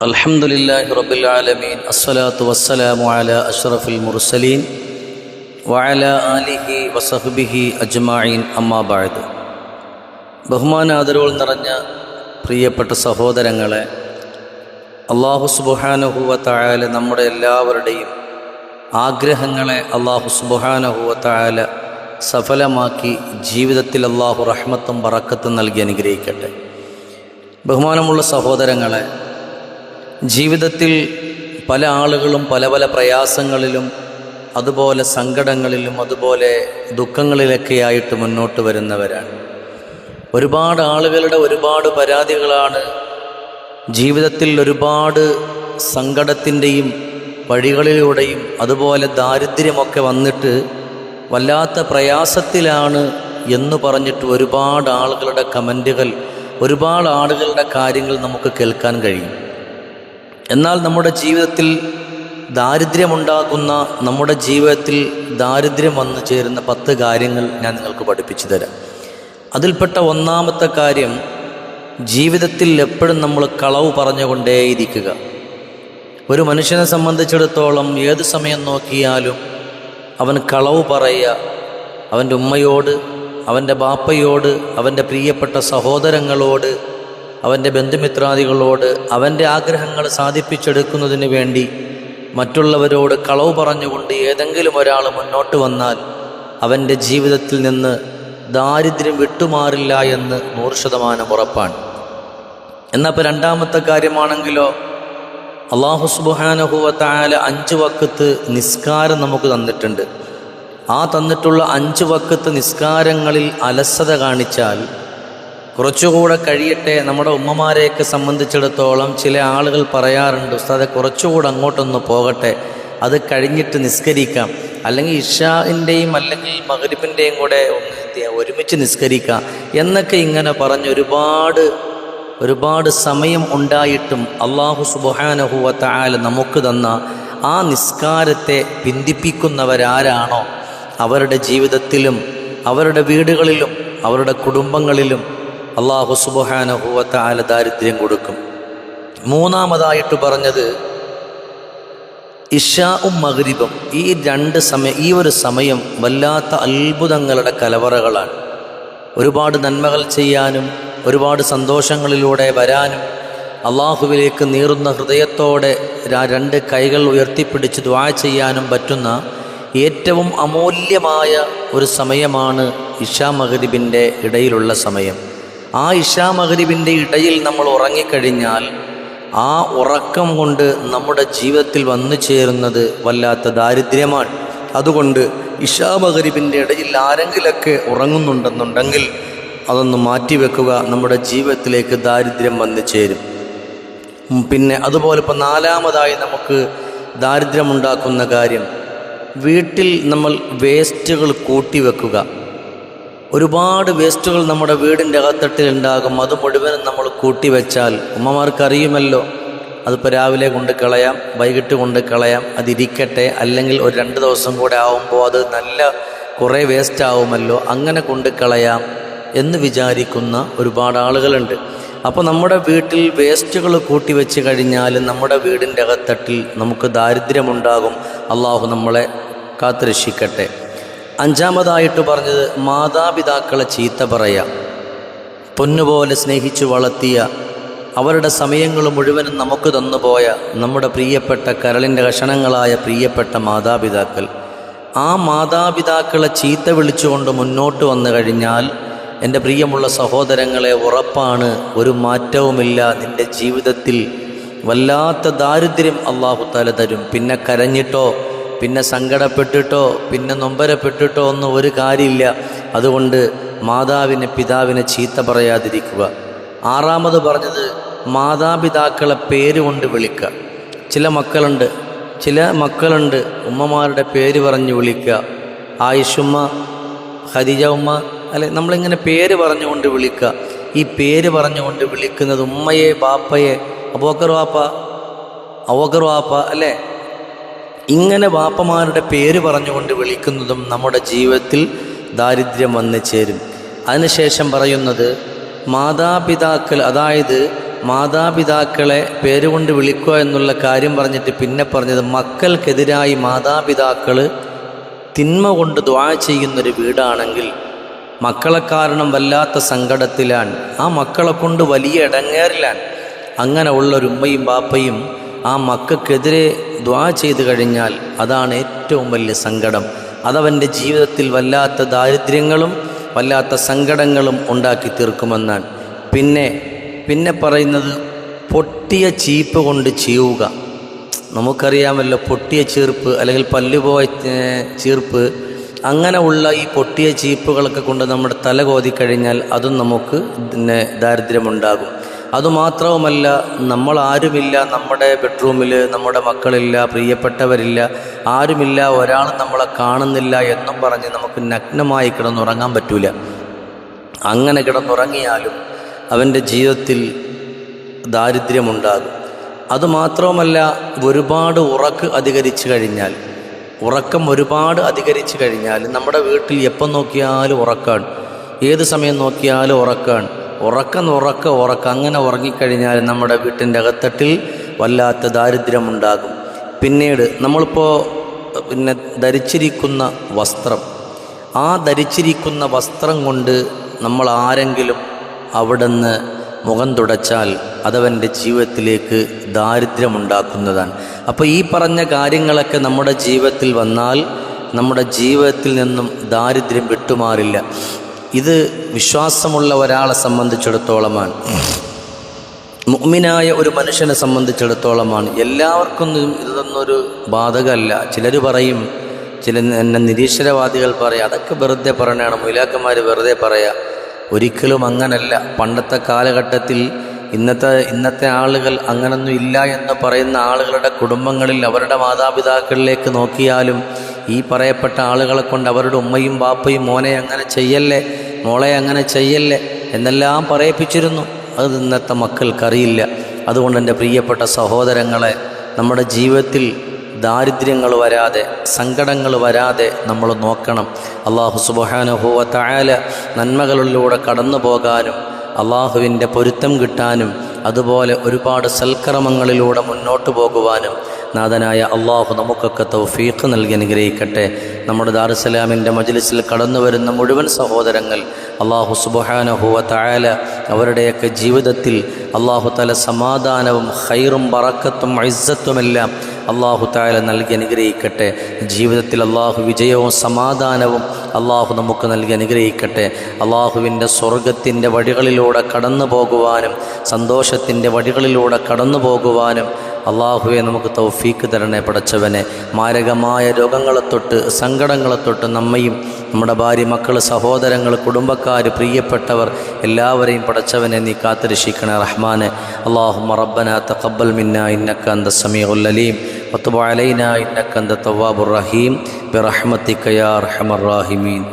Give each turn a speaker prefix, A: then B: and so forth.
A: അൽഹംദുലില്ലാഹി റബ്ബിൽ ആലമീൻ അസ്സലാത്തു വസ്സലാമു അലാ അഷ്റഫിൽ മുർസലീൻ വഅലാ ആലിഹി വസഹ്ബിഹി അജ്മഈൻ അമ്മാ ബഅദ്. ബഹുമാനാദരവുകൾ നിറഞ്ഞ പ്രിയപ്പെട്ട സഹോദരങ്ങളെ, അല്ലാഹു സുബ്ഹാനഹു വ തആല നമ്മുടെ എല്ലാവരുടെയും ആഗ്രഹങ്ങളെ അല്ലാഹു സുബ്ഹാനഹു വ തആല സഫലമാക്കി ജീവിതത്തിൽ അല്ലാഹു റഹ്മത്തും ബറക്കത്തും നൽകി അനുഗ്രഹിക്കട്ടെ. ബഹുമാനമുള്ള സഹോദരങ്ങളെ, ജീവിതത്തിൽ പല ആളുകളും പല പല പ്രയാസങ്ങളിലും അതുപോലെ സങ്കടങ്ങളിലും അതുപോലെ ദുഃഖങ്ങളിലൊക്കെയായിട്ട് മുന്നോട്ട് വരുന്നവരാണ്. ഒരുപാട് ആളുകളുടെ ഒരുപാട് പരാതികളാണ്. ജീവിതത്തിൽ ഒരുപാട് സങ്കടത്തിൻ്റെയും വഴികളിലൂടെയും അതുപോലെ ദാരിദ്ര്യമൊക്കെ വന്നിട്ട് വല്ലാത്ത പ്രയാസത്തിലാണ് എന്ന് പറഞ്ഞിട്ട് ഒരുപാട് ആളുകളുടെ കമൻറ്റുകൾ, ഒരുപാട് ആളുകളുടെ കാര്യങ്ങൾ നമുക്ക് കേൾക്കാൻ കഴിയും. എന്നാൽ നമ്മുടെ ജീവിതത്തിൽ ദാരിദ്ര്യമുണ്ടാക്കുന്ന, നമ്മുടെ ജീവിതത്തിൽ ദാരിദ്ര്യം വന്നു ചേരുന്ന 10 കാര്യങ്ങൾ ഞാൻ നിങ്ങൾക്ക് പഠിപ്പിച്ചു തരാം. അതിൽപ്പെട്ട ഒന്നാമത്തെ കാര്യം, ജീവിതത്തിൽ എപ്പോഴും നമ്മൾ കളവ് പറഞ്ഞുകൊണ്ടേയിരിക്കുക. ഒരു മനുഷ്യനെ സംബന്ധിച്ചിടത്തോളം ഏത് സമയം നോക്കിയാലും അവൻ കളവ് പറയുക. അവൻ്റെ ഉമ്മയോട്, അവൻ്റെ ബാപ്പയോട്, അവൻ്റെ പ്രിയപ്പെട്ട സഹോദരങ്ങളോട്, അവൻ്റെ ബന്ധുമിത്രാദികളോട്, അവൻ്റെ ആഗ്രഹങ്ങൾ സാധിപ്പിച്ചെടുക്കുന്നതിന് വേണ്ടി മറ്റുള്ളവരോട് കളവ് പറഞ്ഞുകൊണ്ട് ഏതെങ്കിലും ഒരാൾ മുന്നോട്ട് വന്നാൽ അവൻ്റെ ജീവിതത്തിൽ നിന്ന് ദാരിദ്ര്യം വിട്ടുമാറില്ല എന്ന് 100% ഉറപ്പാണ്. എന്നാൽ ഇപ്പോൾ രണ്ടാമത്തെ കാര്യമാണെങ്കിലോ, അല്ലാഹു സുബ്ഹാനഹു വ തആല 5 വഖ്ത് നിസ്കാരം നമുക്ക് തന്നിട്ടുണ്ട്. ആ തന്നിട്ടുള്ള 5 വഖ്ത് നിസ്കാരങ്ങളിൽ അലസത കാണിച്ചാൽ കുറച്ചുകൂടെ കഴിയട്ടെ. നമ്മുടെ ഉമ്മമാരെയൊക്കെ സംബന്ധിച്ചിടത്തോളം ചില ആളുകൾ പറയാറുണ്ട്, ഉസ്താദെ കുറച്ചുകൂടെ അങ്ങോട്ടൊന്ന് പോകട്ടെ, അത് കഴിഞ്ഞിട്ട് നിസ്കരിക്കാം, അല്ലെങ്കിൽ ഇശാഇൻ്റെയും അല്ലെങ്കിൽ മഗ്രിബിൻ്റെയും കൂടെ ഒരുമിച്ച് നിസ്കരിക്കാം എന്നൊക്കെ ഇങ്ങനെ പറഞ്ഞ് ഒരുപാട് സമയം ഉണ്ടായിട്ടും അല്ലാഹു സുബ്ഹാനഹു വ തആല നമുക്ക് തന്ന ആ നിസ്കാരത്തെ പിന്തിപ്പിക്കുന്നവരാരാണോ അവരുടെ ജീവിതത്തിലും അവരുടെ വീടുകളിലും അവരുടെ കുടുംബങ്ങളിലും അല്ലാഹു സുബ്ഹാനഹു വ തആല ദാരിദ്ര്യം കൊടുക്കും. മൂന്നാമതായിട്ട് പറഞ്ഞത് ഇശാഉം മഗ്രിബും. ഈ ഒരു സമയം വല്ലാത്ത അത്ഭുതങ്ങളുടെ കലവറകളാണ്. ഒരുപാട് നന്മകൾ ചെയ്യാനും ഒരുപാട് സന്തോഷങ്ങളിലൂടെ വരാനും അള്ളാഹുവിലേക്ക് നീറുന്ന ഹൃദയത്തോടെ 2 കൈകൾ ഉയർത്തിപ്പിടിച്ച് ദുആ ചെയ്യാനും പറ്റുന്ന ഏറ്റവും അമൂല്യമായ ഒരു സമയമാണ് ഇശാ മഗ്രിബിൻ്റെ ഇടയിലുള്ള സമയം. ആ ഇശാ മഗ്രിബിൻ്റെ ഇടയിൽ നമ്മൾ ഉറങ്ങിക്കഴിഞ്ഞാൽ ആ ഉറക്കം കൊണ്ട് നമ്മുടെ ജീവിതത്തിൽ വന്നു ചേരുന്നത് വല്ലാത്ത ദാരിദ്ര്യമാണ്. അതുകൊണ്ട് ഇശാ മഗ്രിബിൻ്റെ ഇടയിൽ ആരെങ്കിലൊക്കെ ഉറങ്ങുന്നുണ്ടെന്നുണ്ടെങ്കിൽ അതൊന്ന് മാറ്റിവെക്കുക. നമ്മുടെ ജീവിതത്തിലേക്ക് ദാരിദ്ര്യം വന്നു ചേരും. പിന്നെ അതുപോലെ ഇപ്പോൾ 4ാമതായി നമുക്ക് ദാരിദ്ര്യമുണ്ടാക്കുന്ന കാര്യം, വീട്ടിൽ നമ്മൾ വേസ്റ്റുകൾ കൂട്ടിവെക്കുക. ഒരുപാട് വേസ്റ്റുകൾ നമ്മുടെ വീടിൻ്റെ അകത്തട്ടിലുണ്ടാകും. അത് മുഴുവനും നമ്മൾ കൂട്ടിവെച്ചാൽ ഉമ്മമാർക്കറിയുമല്ലോ, അതിപ്പോൾ രാവിലെ കൊണ്ട് കളയാം, വൈകിട്ട് കൊണ്ട് കളയാം, അതിരിക്കട്ടെ, അല്ലെങ്കിൽ ഒരു 2 ദിവസം കൂടെ ആവുമ്പോൾ അത് നല്ല കുറേ വേസ്റ്റ് ആവുമല്ലോ, അങ്ങനെ കൊണ്ട് കളയാം എന്ന് വിചാരിക്കുന്ന ഒരുപാട് ആളുകളുണ്ട്. അപ്പോൾ നമ്മുടെ വീട്ടിൽ വേസ്റ്റുകൾ കൂട്ടിവെച്ച് കഴിഞ്ഞാൽ നമ്മുടെ വീടിൻ്റെ അകത്തട്ടിൽ നമുക്ക് ദാരിദ്ര്യമുണ്ടാകും. അള്ളാഹു നമ്മളെ കാത്തുരക്ഷിക്കട്ടെ. 5ാമതായിട്ട് പറഞ്ഞത് മാതാപിതാക്കളെ ചീത്ത പറയുക. പൊന്നുപോലെ സ്നേഹിച്ചു വളർത്തിയ, അവരുടെ സമയങ്ങൾ മുഴുവനും നമുക്ക് തന്നുപോയ നമ്മുടെ പ്രിയപ്പെട്ട കരളിൻ്റെ കഷണങ്ങളായ പ്രിയപ്പെട്ട മാതാപിതാക്കൾ, ആ മാതാപിതാക്കളെ ചീത്ത വിളിച്ചുകൊണ്ട് മുന്നോട്ട് വന്നു കഴിഞ്ഞാൽ എൻ്റെ പ്രിയമുള്ള സഹോദരങ്ങളെ, ഉറപ്പാണ് ഒരു മാറ്റവുമില്ല. നിൻ്റെ ജീവിതത്തിൽ വല്ലാത്ത ദാരിദ്ര്യം അല്ലാഹു തആല തരും. പിന്നെ കരഞ്ഞിട്ടോ, പിന്നെ സങ്കടപ്പെട്ടിട്ടോ, പിന്നെ നൊമ്പരപ്പെട്ടിട്ടോ ഒന്നും ഒരു കാര്യമില്ല. അതുകൊണ്ട് മാതാവിനെ പിതാവിനെ ചീത്ത പറയാതിരിക്കുക. 6ാമത് പറഞ്ഞത് മാതാപിതാക്കളെ പേര് കൊണ്ട് വിളിക്കുക. ചില മക്കളുണ്ട് ഉമ്മമാരുടെ പേര് പറഞ്ഞ് വിളിക്കുക. ആയിഷുമ്മ, ഖദീജ ഉമ്മ, അല്ലെ, നമ്മളിങ്ങനെ പേര് പറഞ്ഞുകൊണ്ട് വിളിക്കുക. ഈ പേര് പറഞ്ഞുകൊണ്ട് വിളിക്കുന്നത് ഉമ്മയെ, ബാപ്പയെ, അബൂബക്കർ വാപ്പ, അല്ലേ, ഇങ്ങനെ വാപ്പമാരുടെ പേര് പറഞ്ഞുകൊണ്ട് വിളിക്കുന്നതും നമ്മുടെ ജീവിതത്തിൽ ദാരിദ്ര്യം വന്നു ചേരും. അതിനുശേഷം പറയുന്നത് മാതാപിതാക്കൾ, അതായത് മാതാപിതാക്കളെ പേരുകൊണ്ട് വിളിക്കുക എന്നുള്ള കാര്യം പറഞ്ഞിട്ട് പിന്നെ പറഞ്ഞത് മക്കൾക്കെതിരായി മാതാപിതാക്കൾ തിന്മ കൊണ്ട് ദുആ ചെയ്യുന്നൊരു വീടാണെങ്കിൽ മക്കളെ കാരണം വല്ലാത്ത സങ്കടത്തിലാണ്, ആ മക്കളെ കൊണ്ട് വലിയ ഇടങ്ങേറിലാണ്. അങ്ങനെ ഉള്ളൊരു ഉമ്മയും ബാപ്പയും ആ മക്കൾക്കെതിരെ ദുആ ചെയ്തു കഴിഞ്ഞാൽ അതാണ് ഏറ്റവും വലിയ സങ്കടം. അതവൻ്റെ ജീവിതത്തിൽ വല്ലാത്ത ദാരിദ്ര്യങ്ങളും വല്ലാത്ത സങ്കടങ്ങളും ഉണ്ടാക്കി തീർക്കുമെന്നാണ്. പിന്നെ പറയുന്നത് പൊട്ടിയ ചീപ്പ് കൊണ്ട് ചീവുക. നമുക്കറിയാമല്ലോ, പൊട്ടിയ ചീർപ്പ് അല്ലെങ്കിൽ പല്ലുപോയ ചീർപ്പ്, അങ്ങനെ ഉള്ള ഈ പൊട്ടിയ ചീപ്പുകളൊക്കെ കൊണ്ട് നമ്മുടെ തല കോതിക്കഴിഞ്ഞാൽ അതും നമുക്ക് ദാരിദ്ര്യമുണ്ടാകും. അതുമാത്രവുമല്ല, നമ്മളാരുമില്ല, നമ്മുടെ ബെഡ്റൂമിൽ നമ്മുടെ മക്കളില്ല, പ്രിയപ്പെട്ടവരില്ല, ആരുമില്ല, ഒരാൾ നമ്മളെ കാണുന്നില്ല എന്നും പറഞ്ഞ് നമുക്ക് നഗ്നമായി കിടന്നുറങ്ങാൻ പറ്റൂല. അങ്ങനെ കിടന്നുറങ്ങിയാലും അവൻ്റെ ജീവിതത്തിൽ ദാരിദ്ര്യമുണ്ടാകും. അതുമാത്രവുമല്ല, ഒരുപാട് ഉറക്കം അധികരിച്ചു കഴിഞ്ഞാൽ നമ്മുടെ വീട്ടിൽ എപ്പം നോക്കിയാലും ഉറക്കാണ്, ഏത് സമയം നോക്കിയാലും ഉറക്കം അങ്ങനെ ഉറങ്ങിക്കഴിഞ്ഞാൽ നമ്മുടെ വീട്ടിൻ്റെ അകത്തട്ടിൽ വല്ലാത്ത ദാരിദ്ര്യമുണ്ടാകും. പിന്നീട് നമ്മളിപ്പോൾ ധരിച്ചിരിക്കുന്ന വസ്ത്രം, ആ ധരിച്ചിരിക്കുന്ന വസ്ത്രം കൊണ്ട് നമ്മൾ ആരെങ്കിലും അവിടുന്ന് മുഖം തുടച്ചാൽ അതവൻ്റെ ജീവിതത്തിലേക്ക് ദാരിദ്ര്യമുണ്ടാക്കുന്നതാണ്. അപ്പോൾ ഈ പറഞ്ഞ കാര്യങ്ങളൊക്കെ നമ്മുടെ ജീവിതത്തിൽ വന്നാൽ നമ്മുടെ ജീവിതത്തിൽ നിന്നും ദാരിദ്ര്യം വിട്ടുമാറില്ല. ഇത് വിശ്വാസമുള്ള ഒരാളെ സംബന്ധിച്ചിടത്തോളമാണ്, മുഅ്മിനായ ഒരു മനുഷ്യനെ സംബന്ധിച്ചിടത്തോളമാണ്. എല്ലാവർക്കും ഇതൊന്നൊരു ബാധകമല്ല. ചിലർ പറയും, എന്നെ നിരീശ്വരവാദികൾ പറയും, അതൊക്കെ വെറുതെ പറയണതാണ്, മൗലാക്കന്മാർ വെറുതെ പറയാം. ഒരിക്കലും അങ്ങനല്ല. പണ്ടത്തെ കാലഘട്ടത്തിൽ ഇന്നത്തെ ആളുകൾ അങ്ങനൊന്നും ഇല്ല എന്ന് പറയുന്ന ആളുകളുടെ കുടുംബങ്ങളിൽ അവരുടെ മാതാപിതാക്കളിലേക്ക് നോക്കിയാലും ഈ പറയപ്പെട്ട ആളുകളെ കൊണ്ട് അവരുടെ ഉമ്മയും ബാപ്പയും മോനെ അങ്ങനെ ചെയ്യല്ലേ, മോളെ അങ്ങനെ ചെയ്യല്ലേ എന്നെല്ലാം പറയിപ്പിച്ചിരുന്നു. അത് ഇന്നത്തെ മക്കൾക്കറിയില്ല. അതുകൊണ്ട് എൻ്റെ പ്രിയപ്പെട്ട സഹോദരങ്ങളെ, നമ്മുടെ ജീവിതത്തിൽ ദാരിദ്ര്യങ്ങൾ വരാതെ, സങ്കടങ്ങൾ വരാതെ നമ്മൾ നോക്കണം. അല്ലാഹു സുബ്ഹാനഹു വ തആല നന്മകളിലൂടെ കടന്നു പോകാനും അള്ളാഹുവിൻ്റെ പൊരുത്തം കിട്ടാനും അതുപോലെ ഒരുപാട് സൽക്കർമ്മങ്ങളിലൂടെ മുന്നോട്ട് പോകുവാനും നാഥനായ അള്ളാഹു നമുക്കൊക്കെ തൗഫീഖ് നൽകി അനുഗ്രഹിക്കട്ടെ. നമ്മുടെ ദാറുസ്സലാമിൻ്റെ മജ്ലിസിൽ കടന്നു വരുന്ന മുഴുവൻ സഹോദരങ്ങൾ അള്ളാഹു സുബ്ഹാനഹു വ തആല അവരുടെയൊക്കെ ജീവിതത്തിൽ അള്ളാഹു തആല സമാധാനവും ഖൈറും ബറക്കത്തും ഇസ്സത്തുമെല്ലാം അള്ളാഹു തആല നൽകി അനുഗ്രഹിക്കട്ടെ. ജീവിതത്തിൽ അള്ളാഹു വിജയവും സമാധാനവും അള്ളാഹു നമുക്ക് നൽകി അനുഗ്രഹിക്കട്ടെ. അള്ളാഹുവിൻ്റെ സ്വർഗത്തിൻ്റെ വഴികളിലൂടെ കടന്നു പോകുവാനും സന്തോഷത്തിൻ്റെ വഴികളിലൂടെ കടന്നു പോകുവാനും അള്ളാഹുവെ നമുക്ക് തൗഫീക്ക് തരണേ പടച്ചവനെ. മാരകമായ രോഗങ്ങളെ തൊട്ട് സങ്കടങ്ങളെ തൊട്ട് നമ്മയും നമ്മുടെ ഭാര്യ, മക്കൾ, സഹോദരങ്ങൾ, കുടുംബക്കാർ, പ്രിയപ്പെട്ടവർ എല്ലാവരെയും പടച്ചവനെ നീ കാത്തുരക്ഷിക്കണേ റഹ്മാനെ. അല്ലാഹുമ്മ റബ്ബനാ തഖബ്ബൽ മിന്നാ ഇന്നക അൻതസ് സമീഉൽ അലീം വതുബ് അലൈനാ ഇന്നക അൻതത് തവ്വാബുർ റഹീം ബിറഹ്മതിക യാ അർഹമർ റാഹിമീൻ.